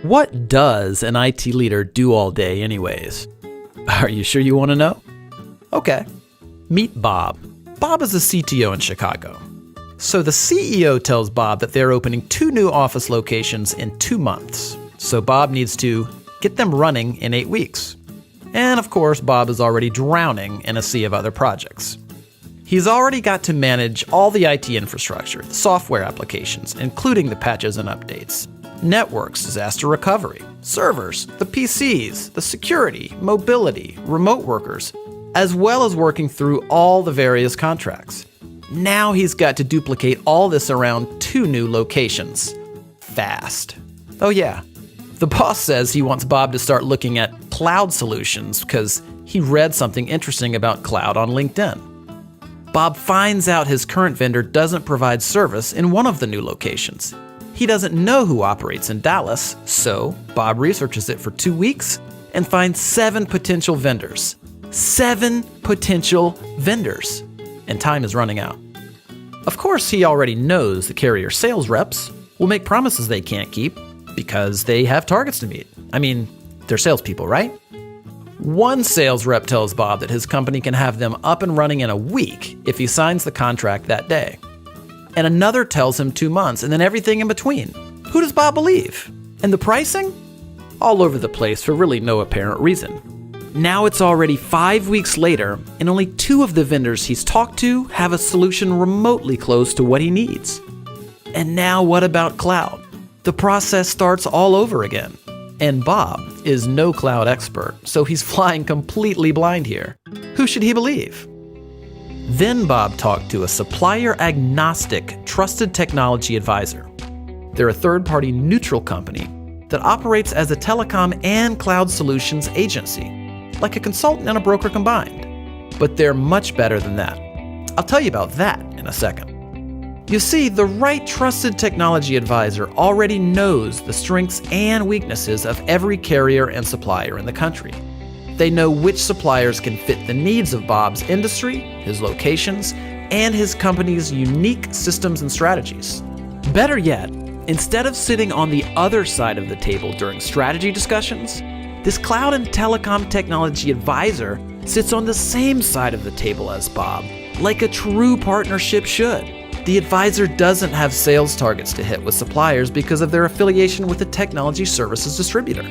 What does an IT leader do all day anyways? Are you sure you want to know? Okay. Meet Bob. Bob is a CTO in Chicago. So the CEO tells Bob that they're opening 2 new office locations in 2 months. So Bob needs to get them running in 8 weeks. And of course, Bob is already drowning in a sea of other projects. He's already got to manage all the IT infrastructure, the software applications, including the patches and updates, networks, disaster recovery, servers, the PCs, the security, mobility, remote workers, as well as working through all the various contracts. Now he's got to duplicate all this around 2 new locations. Fast. Oh yeah, the boss says he wants Bob to start looking at cloud solutions because he read something interesting about cloud on LinkedIn. Bob finds out his current vendor doesn't provide service in one of the new locations. He doesn't know who operates in Dallas, so Bob researches it for 2 weeks and finds 7 potential vendors. 7 potential vendors. And time is running out. Of course, he already knows the carrier sales reps will make promises they can't keep because they have targets to meet. I mean, they're salespeople, right? One sales rep tells Bob that his company can have them up and running in a week if he signs the contract that day. And another tells him 2 months, and then everything in between. Who does Bob believe? And the pricing? All over the place for really no apparent reason. Now it's already 5 weeks later, and only 2 of the vendors he's talked to have a solution remotely close to what he needs. And now what about cloud? The process starts all over again. And Bob is no cloud expert, so he's flying completely blind here. Who should he believe? Then Bob talked to a supplier-agnostic, trusted technology advisor. They're a third-party neutral company that operates as a telecom and cloud solutions agency, like a consultant and a broker combined. But they're much better than that. I'll tell you about that in a second. You see, the right trusted technology advisor already knows the strengths and weaknesses of every carrier and supplier in the country. They know which suppliers can fit the needs of Bob's industry, his locations, and his company's unique systems and strategies. Better yet, instead of sitting on the other side of the table during strategy discussions, this cloud and telecom technology advisor sits on the same side of the table as Bob, like a true partnership should. The advisor doesn't have sales targets to hit with suppliers because of their affiliation with a technology services distributor.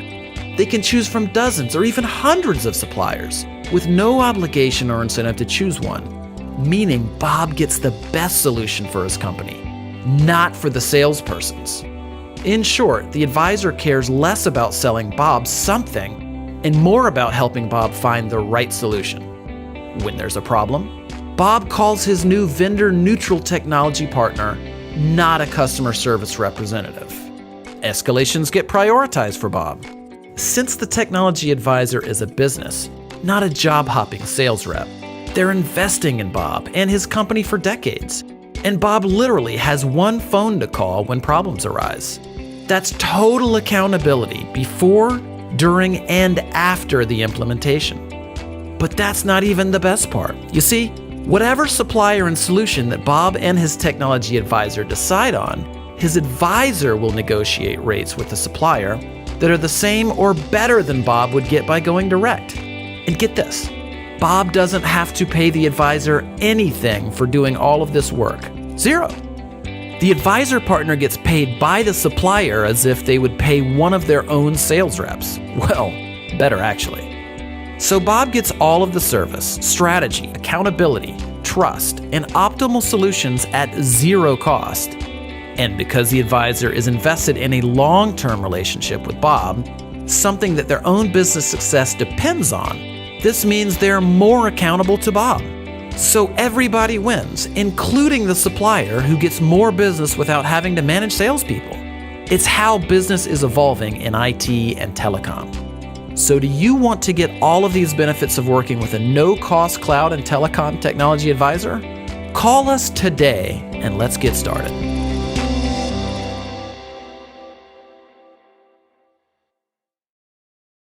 They can choose from dozens or even hundreds of suppliers with no obligation or incentive to choose one, meaning Bob gets the best solution for his company, not for the salespersons. In short, the advisor cares less about selling Bob something and more about helping Bob find the right solution. When there's a problem, Bob calls his new vendor-neutral technology partner, not a customer service representative. Escalations get prioritized for Bob. Since the technology advisor is a business, not a job-hopping sales rep, they're investing in Bob and his company for decades. And Bob literally has one phone to call when problems arise. That's total accountability before, during, and after the implementation. But that's not even the best part. You see, whatever supplier and solution that Bob and his technology advisor decide on, his advisor will negotiate rates with the supplier that are the same or better than Bob would get by going direct. And get this, Bob doesn't have to pay the advisor anything for doing all of this work. 0. The advisor partner gets paid by the supplier as if they would pay one of their own sales reps. Well, better actually. So Bob gets all of the service, strategy, accountability, trust, and optimal solutions at 0 cost. And because the advisor is invested in a long-term relationship with Bob, something that their own business success depends on, this means they're more accountable to Bob. So everybody wins, including the supplier who gets more business without having to manage salespeople. It's how business is evolving in IT and telecom. So do you want to get all of these benefits of working with a no-cost cloud and telecom technology advisor? Call us today and let's get started.